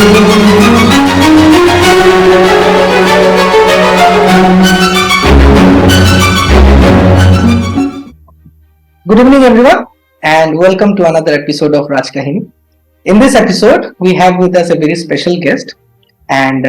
Good evening, everyone, and welcome to another episode of Raj Kahini. In this episode, we have with us a very special guest, and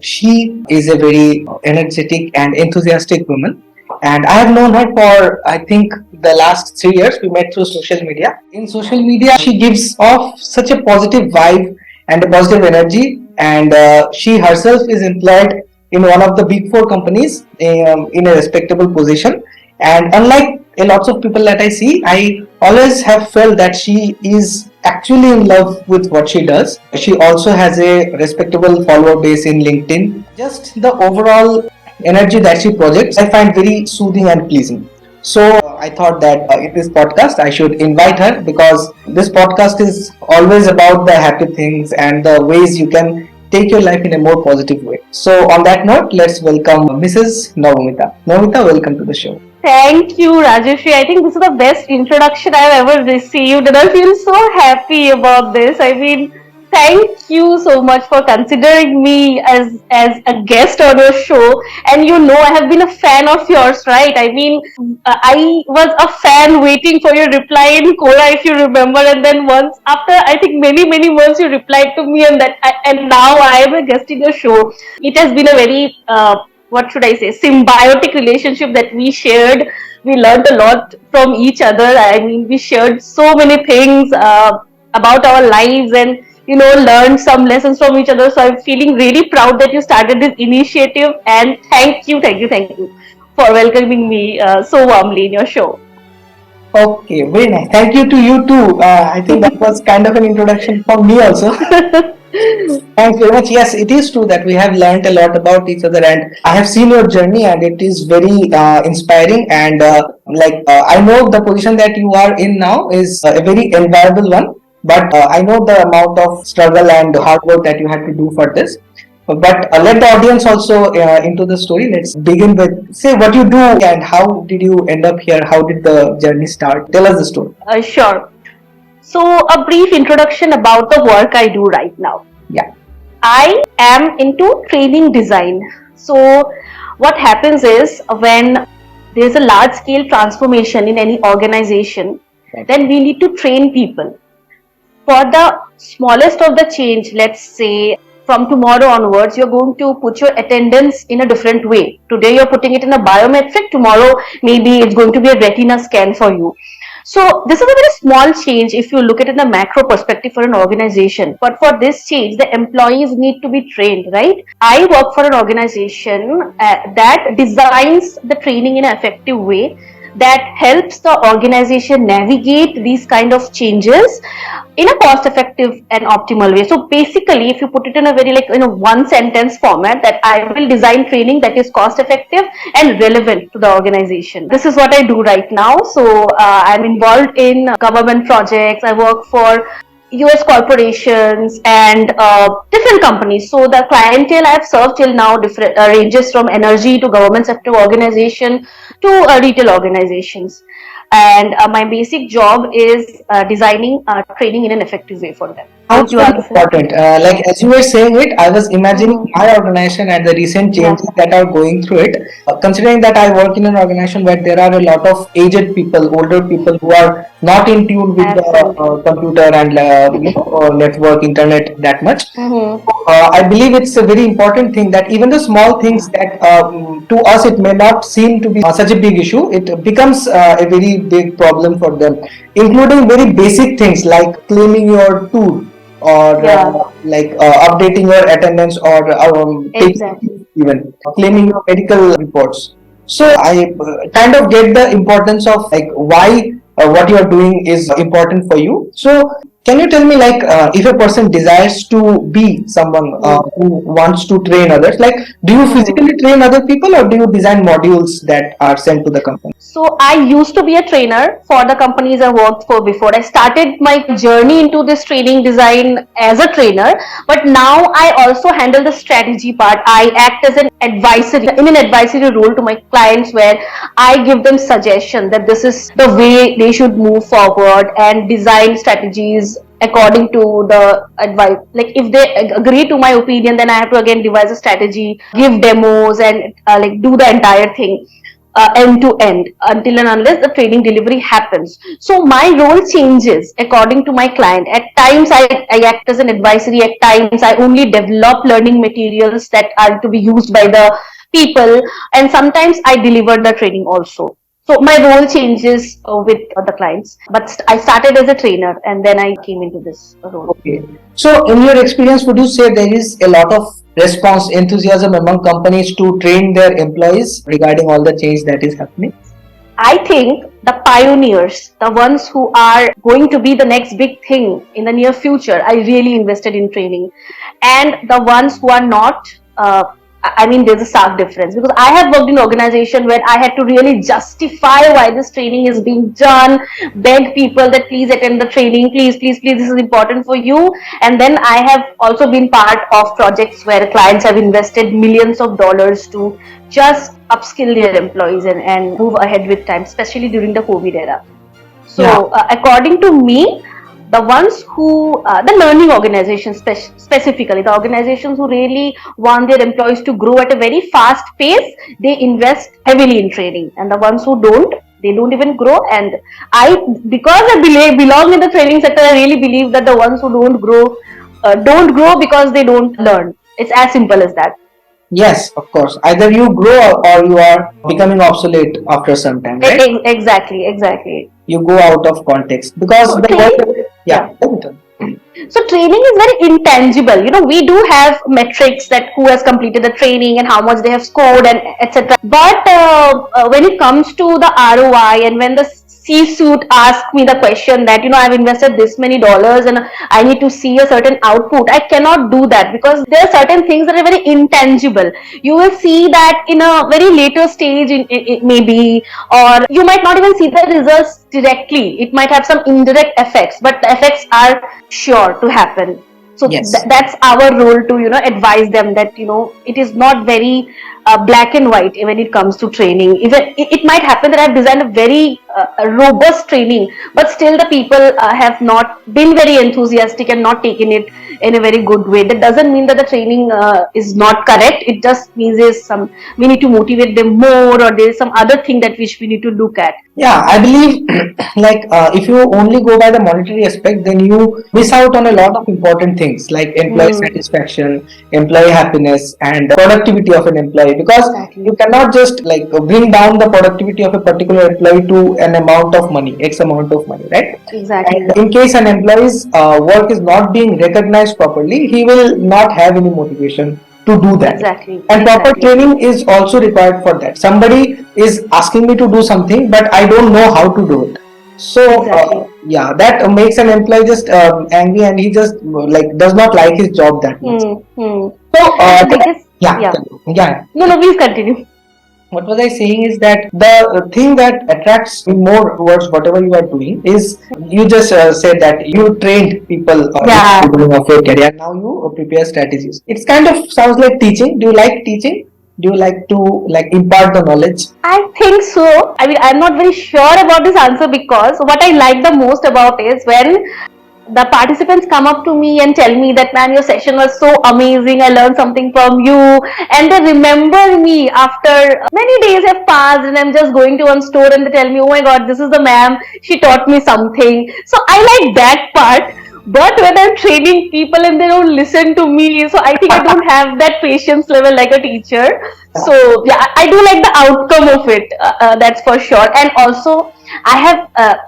she is a very energetic and enthusiastic woman. And I have known her for, I think, the last 3 years. We met through social media. In social media, she gives off such a positive vibe and a positive energy, and she herself is employed in one of the big four companies in a respectable position. And unlike a lots of people that I see, I always have felt that she is actually in love with what she does. She also has a respectable follower base in LinkedIn. Just the overall energy that she projects, I find very soothing and pleasing. So I thought that in this podcast I should invite her, because this podcast is always about the happy things and the ways you can take your life in a more positive way. So on that note, let's welcome Mrs. Nabamita. Nabamita, welcome to the show. Thank you, Rajeshri. I think this is the best introduction I've ever received, and I feel so happy about this. I mean, thank you so much for considering me as a guest on your show. And you know, I have been a fan of yours, right? I mean, I was a fan waiting for your reply in Quora, if you remember. And then once after, I think many months, you replied to me, and and now I am a guest in your show. It has been a very what should I say, symbiotic relationship that we shared. We learned a lot from each other. I mean, we shared so many things about our lives, and learned some lessons from each other. So I'm feeling really proud that you started this initiative, and thank you for welcoming me so warmly in your show. Okay, very nice. Thank you to you too. I think that was kind of an introduction for me also. Thanks very much. Yes, it is true that we have learned a lot about each other, and I have seen your journey, and it is very inspiring. And I know the position that you are in now is a very enviable one, but I know the amount of struggle and hard work that you had to do for this. But let the audience also into the story. Let's begin with, say, what you do and how did you end up here? How did the journey start? Tell us the story. Sure. So, a brief introduction about the work I do right now. Yeah. I am into training design. So, what happens is when there's a large scale transformation in any organization, then we need to train people. For the smallest of the change, let's say from tomorrow onwards, you're going to put your attendance in a different way. Today, you're putting it in a biometric. Tomorrow, maybe it's going to be a retina scan for you. So this is a very small change if you look at it in a macro perspective for an organization. But for this change, the employees need to be trained, right? I work for an organization that designs the training in an effective way that helps the organization navigate these kind of changes in a cost effective and optimal way. So basically, if you put it in a very one sentence format, that I will design training that is cost effective and relevant to the organization. This is what I do right now. So I'm involved in government projects. I work for US corporations and different companies. So the clientele I've served till now different ranges from energy to government sector organization to retail organizations. And my basic job is designing training in an effective way for them. How important. As you were saying it, I was imagining my organization and the recent changes that are going through it. Considering that I work in an organization where there are a lot of aged people, older people who are not in tune with the computer and network, internet that much. I believe it's a very important thing that even the small things that to us it may not seem to be such a big issue, it becomes a very big problem for them, including very basic things like claiming your tour or updating your attendance or even claiming your medical reports. So I kind of get the importance of why what you are doing is important for you. So can you tell me if a person desires to be someone who wants to train others, do you physically train other people or do you design modules that are sent to the company? So I used to be a trainer for the companies I worked for before. I started my journey into this training design as a trainer, but now I also handle the strategy part. I act as an advisory in an advisory role to my clients, where I give them suggestion that this is the way they should move forward and design strategies according to the advice. Like if they agree to my opinion, then I have to again devise a strategy, give demos, and like do the entire thing end to end until and unless the training delivery happens. So my role changes according to my client. At times I act as an advisory, at times I only develop learning materials that are to be used by the people, and sometimes I deliver the training also. So my role changes with the clients, but I started as a trainer and then I came into this role. Okay. So, in your experience, would you say there is a lot of response, enthusiasm among companies to train their employees regarding all the change that is happening? I think the pioneers, the ones who are going to be the next big thing in the near future, I really invested in training. And the ones who are not, I mean, there's a stark difference, because I have worked in an organization where I had to really justify why this training is being done, beg people that please attend the training, please, please, please, this is important for you. And then I have also been part of projects where clients have invested millions of dollars to just upskill their employees and move ahead with time, especially during the COVID era. So, according to me, the ones who, the learning organizations specifically, the organizations who really want their employees to grow at a very fast pace, they invest heavily in training. And the ones who don't, they don't even grow. And because I belong in the training sector, I really believe that the ones who don't grow because they don't learn. It's as simple as that. Yes, of course. Either you grow or you are becoming obsolete after some time, right? Exactly. You go out of context because So the world, yeah. let me tell you. So training is very intangible. You know, we do have metrics that who has completed the training and how much they have scored and etc. But when it comes to the ROI and when the C-suite asks me the question that, you know, I've invested this many dollars and I need to see a certain output, I cannot do that because there are certain things that are very intangible. You will see that in a very later stage, maybe, or you might not even see the results directly. It might have some indirect effects, but the effects are sure to happen. So Yes. that's our role to, you know, advise them that, you know, it is not very black and white when it comes to training. Even it might happen that I've designed a very robust training, but still the people have not been very enthusiastic and not taken it in a very good way. That doesn't mean that the training is not correct. It just means we need to motivate them more, or there is some other thing that which we need to look at. Yeah, I believe like if you only go by the monetary aspect, then you miss out on a lot of important things like employee satisfaction, employee happiness, and productivity of an employee. Because Exactly. you cannot just like bring down the productivity of a particular employee to an amount of money, X amount of money, right? Exactly. And in case an employee's work is not being recognized properly, he will not have any motivation to do that. Exactly. And proper Exactly. training is also required for that. Somebody is asking me to do something, but I don't know how to do it. So Exactly. yeah, that makes an employee just angry, and he just like does not like his job that much. So Because yeah, yeah. no, please continue. What was I saying is that the thing that attracts me more towards whatever you are doing is you just said that you trained people Yeah. in the beginning of your career. Now you prepare strategies. It's kind of sounds like teaching. Do you like teaching? Do you like to like impart the knowledge? I think so. I mean, I'm not very sure about this answer because what I like the most about is when the participants come up to me and tell me that, man, your session was so amazing, I learned something from you, and they remember me after many days have passed and I'm just going to one store and they tell me, oh my god, this is the ma'am, she taught me something. So I like that part. But when I'm training people and they don't listen to me, so I think I don't have that patience level like a teacher. So yeah, I do like the outcome of it. That's for sure. And also, I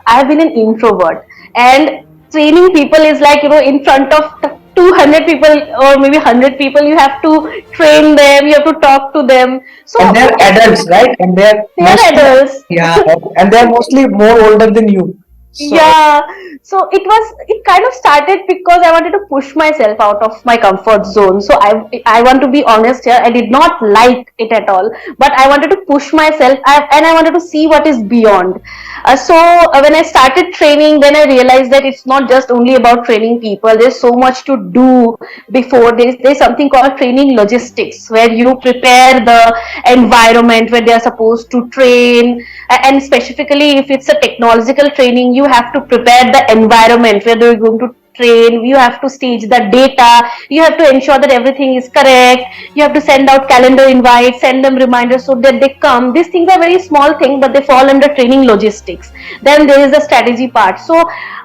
have been an introvert, and training people is like, you know, in front of 200 people or maybe 100 people, you have to train them, you have to talk to them. So And they're adults, right? And they're adults. yeah, and they're mostly more older than you. So Yeah, so it kind of started because I wanted to push myself out of my comfort zone. So I want to be honest here, I did not like it at all, but I wanted to push myself, and I wanted to see what is beyond. So when I started training, then I realized that it's not just only about training people. There's so much to do before. There's something called training logistics, where you prepare the environment where they are supposed to train, and specifically if it's a technological training, you have to prepare the environment where they're going to train, you have to stage the data, you have to ensure that everything is correct, you have to send out calendar invites, send them reminders so that they come. These things are very small things, but they fall under training logistics. Then there is the strategy part. So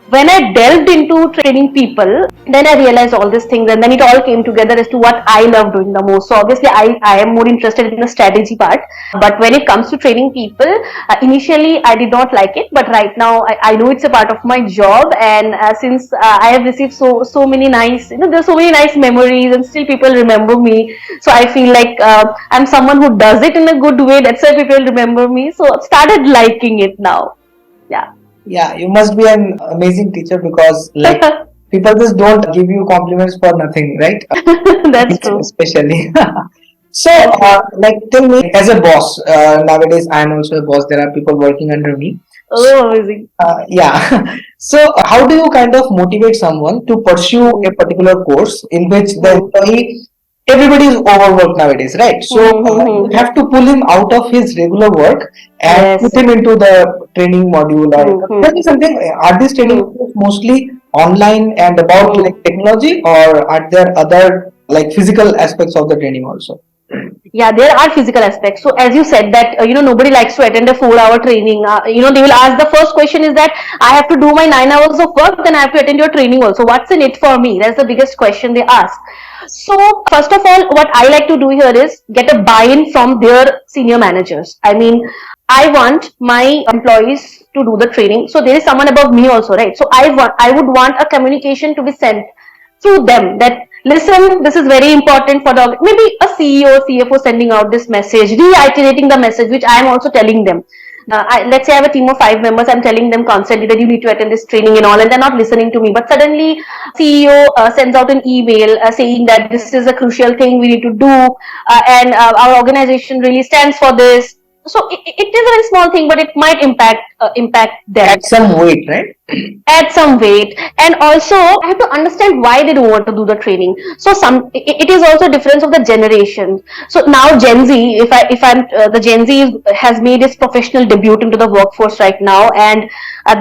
when I delved into training people, then I realized all these things, and then it all came together as to what I love doing the most. So obviously I am more interested in the strategy part, but when it comes to training people, initially I did not like it, but right now I know it's a part of my job. And since I have received so many nice, there's so many nice memories, and still people remember me, so I feel like I'm someone who does it in a good way. That's why people remember me, so I've started liking it now. Yeah, you must be an amazing teacher, because like people just don't give you compliments for nothing, right? That's true. Especially. So, like, tell me, as a boss, nowadays I'm also a boss. There are people working under me. Oh, amazing. Yeah. So, how do you kind of motivate someone to pursue a particular course in which the employee, everybody is overworked nowadays, right? So, you have to pull him out of his regular work and Yes. put him into the training module. Or tell me something. Are these training modules mostly online and about like technology, or are there other like physical aspects of the training also? Yeah, there are physical aspects. So as you said that nobody likes to attend a 4-hour training. They will ask, the first question is that I have to do my 9 hours of work, then I have to attend your training also. What's in it for me? That's the biggest question they ask. So first of all, what I like to do here is get a buy-in from their senior managers. I mean, I want my employees to do the training. So there is someone above me also, right? So I would want a communication to be sent through them that, listen, this is very important for the, maybe a CEO, CFO sending out this message, reiterating the message, which I am also telling them. Let's say I have a team of 5 members, I'm telling them constantly that you need to attend this training and all, and they're not listening to me. But suddenly, CEO sends out an email saying that this is a crucial thing we need to do, and our organization really stands for this. So it is a very small thing, but it might impact them. Add some weight, right? Add some weight, and also I have to understand why they don't want to do the training. So it is also a difference of the generation. So now Gen Z, if I'm the Gen Z has made its professional debut into the workforce right now, and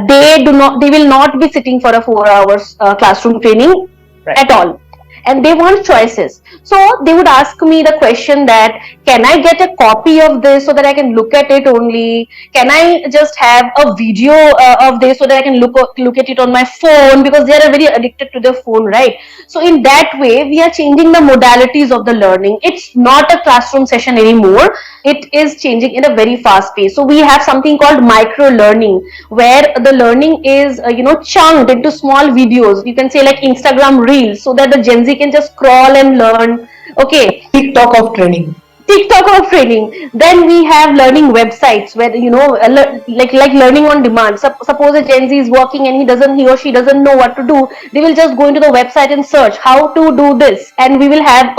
they will not be sitting for a 4 hours classroom training at all, and they want choices. So they would ask me the question that, can I get a copy of this so that I can look at it only? Can I just have a video of this so that I can look at it on my phone? Because they are very addicted to their phone, right? So in that way, we are changing the modalities of the learning. It's not a classroom session anymore. It is changing in a very fast pace. So we have something called micro learning, where the learning is chunked into small videos. You can say like Instagram Reels, so that the Gen Z can just scroll and learn. Okay. TikTok of training. Then we have learning websites where like learning on demand. Suppose a Gen Z is working and he or she doesn't know what to do. They will just go into the website and search how to do this, and we will have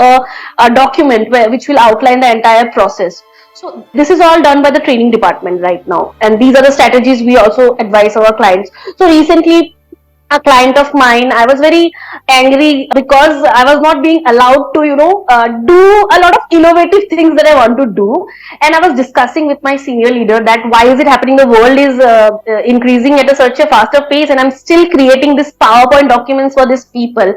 a document which will outline the entire process. So this is all done by the training department right now, and these are the strategies we also advise our clients. So recently, a client of mine, I was very angry because I was not being allowed to do a lot of innovative things that I want to do. And I was discussing with my senior leader that why is it happening, the world is increasing at such a faster pace, and I'm still creating this PowerPoint documents for these people.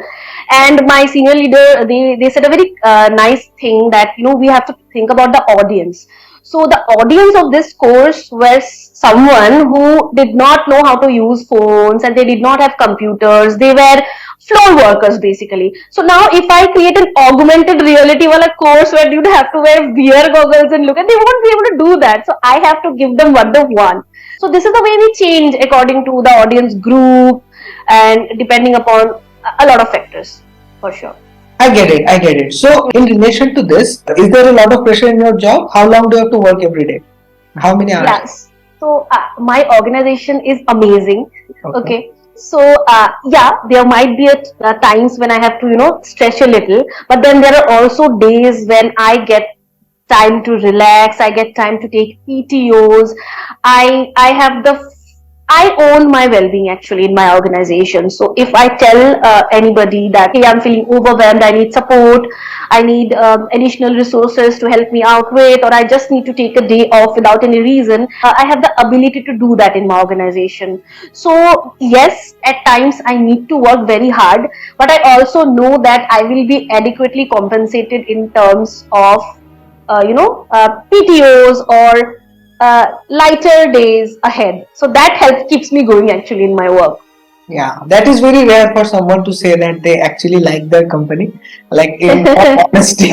And my senior leader, they said a very nice thing that we have to think about the audience. So the audience of this course was someone who did not know how to use phones, and they did not have computers. They were floor workers basically. So now if I create an augmented reality course where you'd have to wear VR goggles and look at, they won't be able to do that. So I have to give them what they want. So this is the way we change according to the audience group and depending upon a lot of factors, for sure. I get it. So, in relation to this, is there a lot of pressure in your job? How long do you have to work every day? How many hours? Yes. So, my organization is amazing. Okay. So, there might be times when I have to, stretch a little. But then there are also days when I get time to relax. I get time to take PTOs. I have the I own my well-being actually in my organization. So if I tell anybody that, hey, I'm feeling overwhelmed, I need support, I need additional resources to help me out with, or I just need to take a day off without any reason, I have the ability to do that in my organization. So yes, at times I need to work very hard, but I also know that I will be adequately compensated in terms of PTOs or lighter days ahead. So that helps keeps me going actually in my work. Yeah, that is very rare for someone to say that they actually like their company, like in all honesty.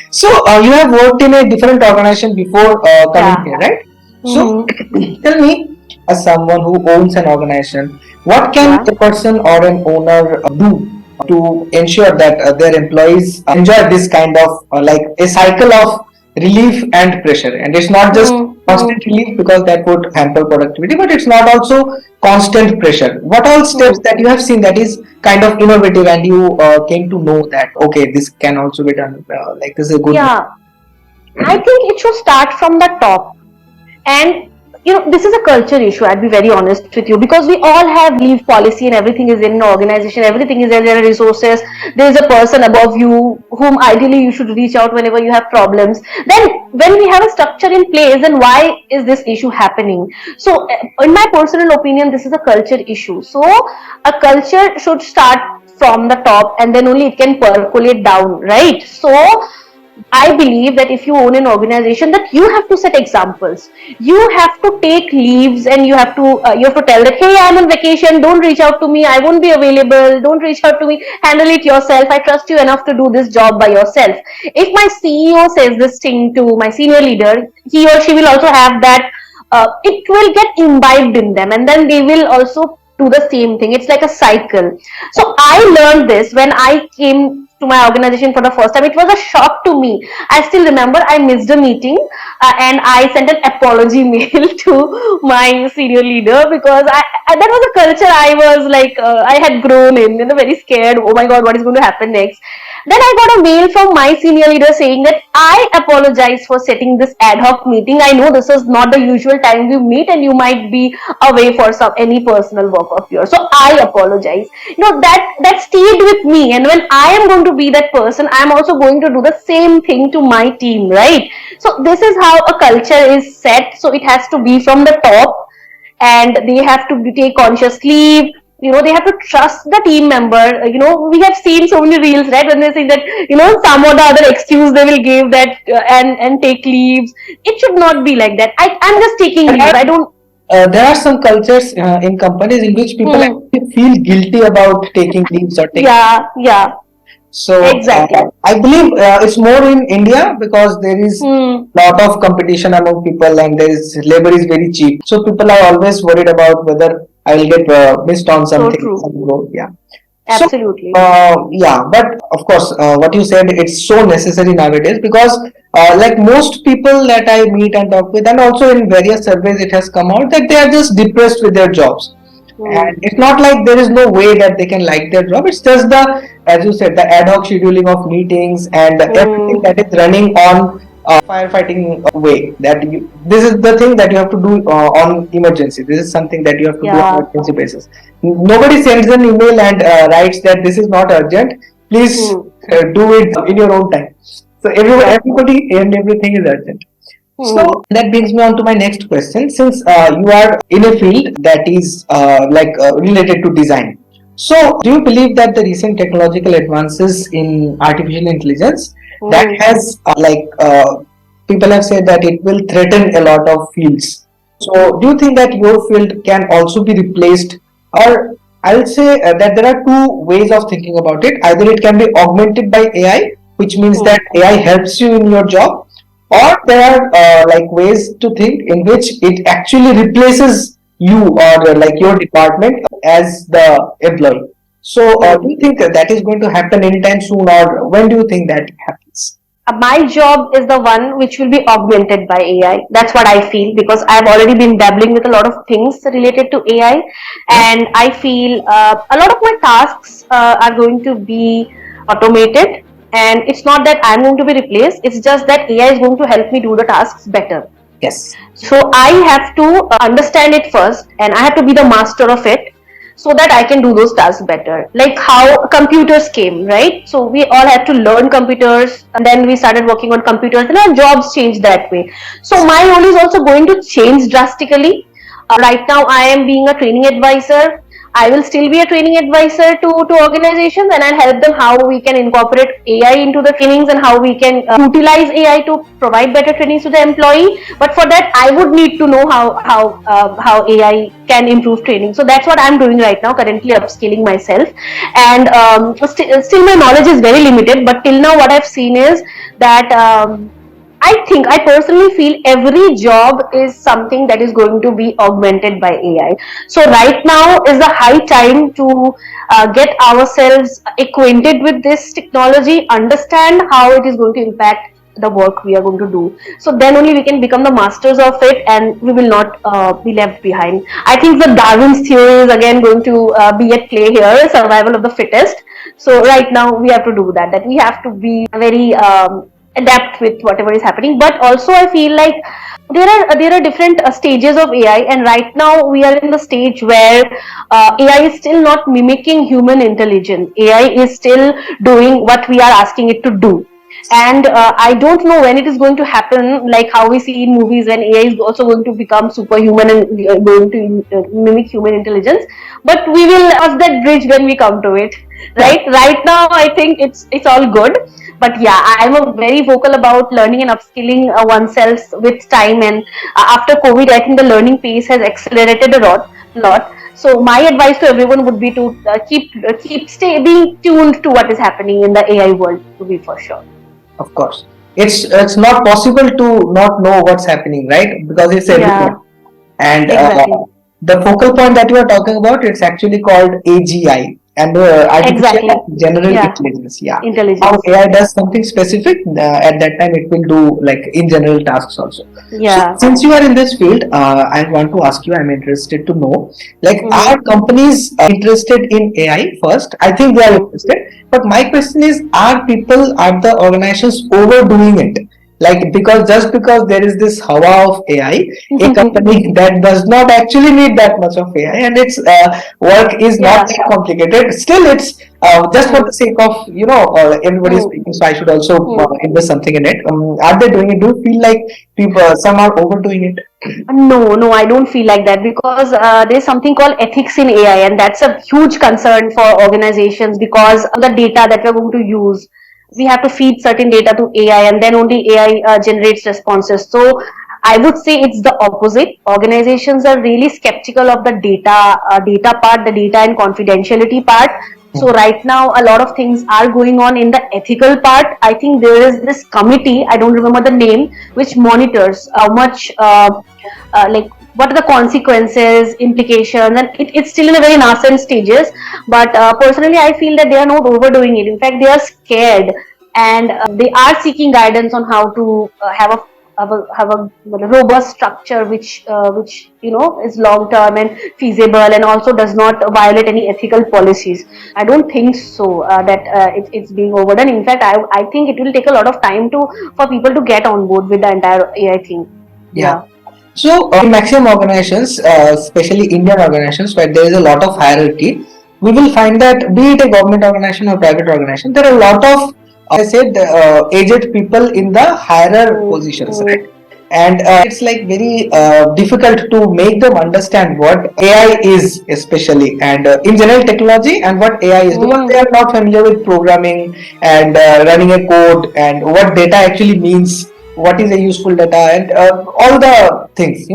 So you have worked in a different organization before coming Yeah. here, right? So Mm-hmm. tell me, as someone who owns an organization, what can Yeah. a person or an owner do to ensure that their employees enjoy this kind of like a cycle of relief and pressure? And it's not just constant relief because that would hamper productivity, but it's not also constant pressure. What all steps that you have seen that is kind of innovative and you came to know that okay, this can also be done, like this is a good way. Yeah. I think it should start from the top. And this is a culture issue, I'd be very honest with you, because we all have leave policy and everything is in an organization, everything is in their resources. There is a person above you whom ideally you should reach out whenever you have problems. Then when we have a structure in place, then why is this issue happening? So in my personal opinion, this is a culture issue. So a culture should start from the top and then only it can percolate down, right? So I believe that if you own an organization, that you have to set examples. You have to take leaves, and you have to tell that, hey, I'm on vacation. Don't reach out to me. I won't be available. Don't reach out to me. Handle it yourself. I trust you enough to do this job by yourself. If my CEO says this thing to my senior leader, he or she will also have that. It will get imbibed in them, and then they will also do the same thing. It's like a cycle. So I learned this when I came to my organization for the first time. It was a shock to me. I still remember I missed a meeting, and I sent an apology mail to my senior leader because that was a culture I was like I had grown in, very scared. Oh my God, what is going to happen next? Then I got a mail from my senior leader saying that I apologize for setting this ad hoc meeting. I know this is not the usual time we meet, and you might be away for any personal work of yours. So I apologize. That stayed with me, and when I am going to be that person, I am also going to do the same thing to my team, right? So this is how a culture is set. So it has to be from the top, and they have to take conscious leave. They have to trust the team member. We have seen so many reels, right, when they say that some or the other excuse they will give, that and take leaves. It should not be like that. I'm just taking leave. I don't. There are some cultures in companies in which people actually feel guilty about taking leaves or taking. Yeah. So Exactly. I believe it's more in India because there is lot of competition among people and there is labor is very cheap. So people are always worried about whether I will get missed on something. true. Yeah. Absolutely. So, yeah, but of course, what you said, it's so necessary nowadays because, like most people that I meet and talk with, and also in various surveys, it has come out that they are just depressed with their jobs. And it's not like there is no way that they can like their job. It's just as you said, the ad hoc scheduling of meetings and everything that is running on firefighting way. This is the thing that you have to do on emergency. This is something that you have to do on emergency basis. Nobody sends an email and writes that this is not urgent. Please do it in your own time. So everybody and everything is urgent. So that brings me on to my next question. Since you are in a field that is related to design, so do you believe that the recent technological advances in artificial intelligence that has people have said that it will threaten a lot of fields? So do you think that your field can also be replaced, or I'll say that there are two ways of thinking about it. Either it can be augmented by AI, which means that AI helps you in your job, or there are ways to think in which it actually replaces you or like your department as the employee. So do you think that is going to happen anytime soon, or when do you think that happens? My job is the one which will be augmented by AI. That's what I feel, because I've already been dabbling with a lot of things related to AI, and I feel a lot of my tasks are going to be automated. And it's not that I'm going to be replaced, it's just that AI is going to help me do the tasks better. Yes. So I have to understand it first, and I have to be the master of it, so that I can do those tasks better. Like how computers came, right? So we all had to learn computers, and then we started working on computers, and our jobs changed that way. So my role is also going to change drastically. Right now, I am being a training advisor. I will still be a training advisor to organizations, and I'll help them how we can incorporate AI into the trainings and how we can utilize AI to provide better trainings to the employee. But for that, I would need to know how AI can improve training. So that's what I'm doing right now, currently upskilling myself. And still my knowledge is very limited, but till now what I've seen is that I personally feel every job is something that is going to be augmented by AI. So right now is the high time to get ourselves acquainted with this technology, understand how it is going to impact the work we are going to do. So then only we can become the masters of it, and we will not be left behind. I think the Darwin's theory is again going to be at play here, survival of the fittest. So right now we have to do that we have to be very adapt with whatever is happening. But also I feel like there are different stages of AI, and right now we are in the stage where AI is still not mimicking human intelligence. AI is still doing what we are asking it to do. And I don't know when it is going to happen, like how we see in movies when AI is also going to become superhuman and going to mimic human intelligence. But we will cross that bridge when we come to it. Right now I think it's all good. But yeah, I'm a very vocal about learning and upskilling oneself with time. And after COVID, I think the learning pace has accelerated a lot. So my advice to everyone would be to stay being tuned to what is happening in the AI world, to be for sure. Of course, it's not possible to not know what's happening, right? Because it's everywhere. And Exactly. the focal point that you are talking about, it's actually called AGI, and artificial Exactly. general Yeah. intelligence. Yeah, how Intelligence. AI does something specific, at that time it will do like in general tasks also. So Yeah. since you are in this field, I want to ask you. I'm interested to know, like, are Mhm. companies interested in AI first? I think they are interested, but my question is, are people, are the organizations overdoing it? Like, because just because there is this hawa of AI, a company that does not actually need that much of AI, and its work is not that complicated. Still, it's just for the sake of, everybody is speaking, so I should also invest something in it. Are they doing it? Do you feel like people, some are overdoing it? No, I don't feel like that, because there's something called ethics in AI, and that's a huge concern for organizations, because of the data that we're going to use. We have to feed certain data to AI, and then only AI generates responses. So I would say it's the opposite. Organizations are really skeptical of the data part, the data and confidentiality part. So right now, a lot of things are going on in the ethical part. I think there is this committee, I don't remember the name, which monitors how much, like, what are the consequences, implications, and it's still in a very nascent stages. But personally, I feel that they are not overdoing it. In fact, they are scared, and they are seeking guidance on how to have a robust structure which is long term and feasible, and also does not violate any ethical policies. I don't think so that it's being overdone. In fact, I think it will take a lot of time for people to get on board with the entire AI thing. Yeah. So, in maximum organizations, especially Indian organizations, where there is a lot of hierarchy, we will find that, be it a government organization or private organization, there are a lot of, I said, aged people in the higher positions, right? And it's like very difficult to make them understand what AI is, especially, and in general technology, and what AI is, because they are not familiar with programming and running a code, and what data actually means, what is a useful data, and all the things,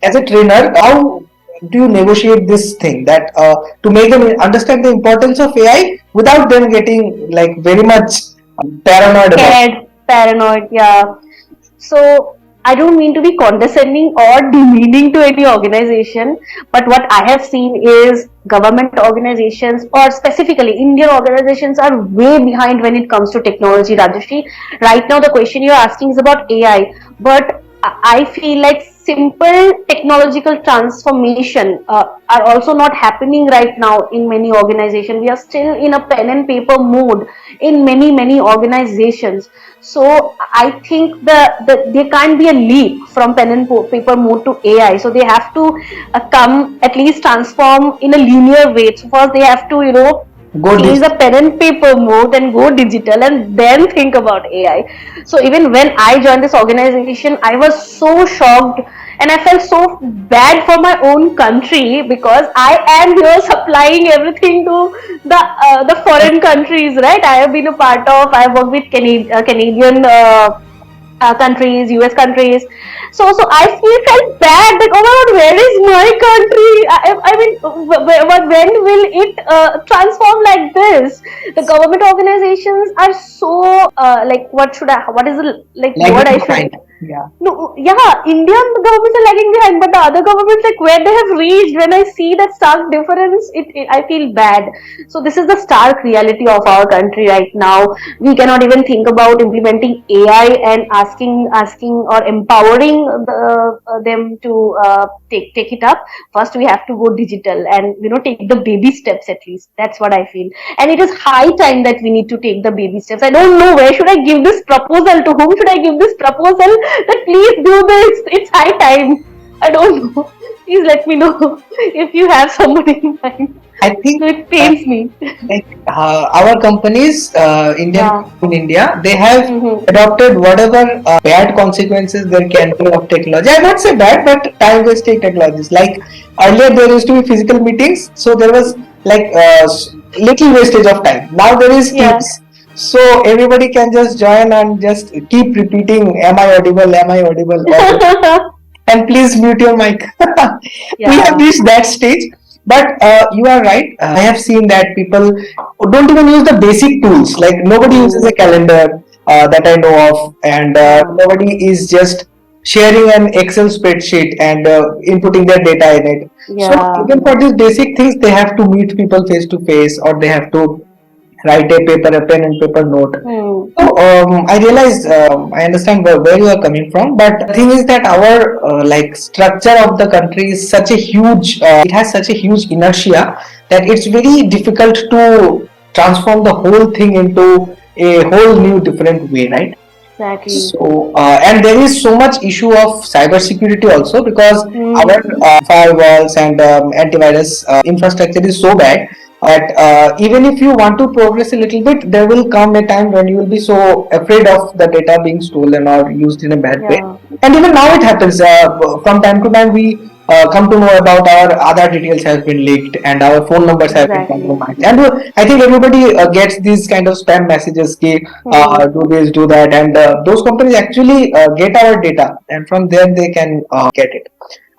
as a trainer, how do you negotiate this thing, that to make them understand the importance of AI without them getting like very much paranoid about it? Scared, paranoid, yeah. So I don't mean to be condescending or demeaning to any organization, but what I have seen is government organizations, or specifically Indian organizations, are way behind when it comes to technology, Rajashri. Right now, the question you're asking is about AI, but I feel like simple technological transformation are also not happening right now in many organizations. We are still in a pen and paper mode in many organizations. So I think there can't be a leap from pen and paper mode to AI. So they have to come at least transform in a linear way. So first they have to Go change the digital. pen and paper mode and go digital and then think about AI. So even when I joined this organization, I was so shocked and I felt so bad for my own country because I am here supplying everything to the foreign countries, right? I have been a part of. I have worked with Canadian. Countries, US countries. So I felt bad. Like, oh my God, where is my country? I mean, when will it transform like this? The government organizations are so like, what is the like word Lagging I should? behind. Yeah. No, yeah, Indian governments are lagging behind, but the other governments, like where they have reached, when I see that stark difference, I feel bad. So this is the stark reality of our country right now. We cannot even think about implementing AI and asking or empowering them to take it up. First, we have to go digital and take the baby steps at least. That's what I feel, and it is high time that we need to take the baby steps. I don't know where should I give this proposal, to whom should I give this proposal, that please do this. It's high time. I don't know. Please let me know if you have somebody in mind. I think So it pains me. like our companies, Indian Yeah. in India, they have Mm-hmm. adopted whatever bad consequences there can be of technology. I won't say bad, but time wasting technologies. Like earlier, there used to be physical meetings, so there was like little wastage of time. Now there is Yeah. Teams, so everybody can just join and just keep repeating, "Am I audible? Am I audible?" And please mute your mic. We have Yeah. reached that stage. But you are right. I have seen that people don't even use the basic tools. Like nobody uses a Mm. calendar that I know of, and Yeah. nobody is just sharing an Excel spreadsheet and inputting their data in it. So Yeah. even for these basic things, they have to meet people face to face, or they have to write a pen and paper note. Mm. So I realized, I understand where you are coming from, but the thing is that our like structure of the country is such a huge, it has such a huge inertia that it's very difficult to transform the whole thing into a whole new different way, right? Exactly. So, and there is so much issue of cybersecurity also, because our Mm. firewalls and antivirus infrastructure is so bad that even if you want to progress a little bit, there will come a time when you will be so afraid of the data being stolen or used in a bad way. Yeah. And even now it happens. From time to time, we come to know about our Aadhaar details have been leaked and our phone numbers have been Exactly. compromised. And I think everybody gets these kind of spam messages, ki, Mm. do this, do that, and those companies actually get our data, and from there they can get it.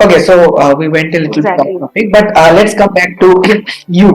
Okay, so we went a little bit off Exactly. topic, but let's come back to you.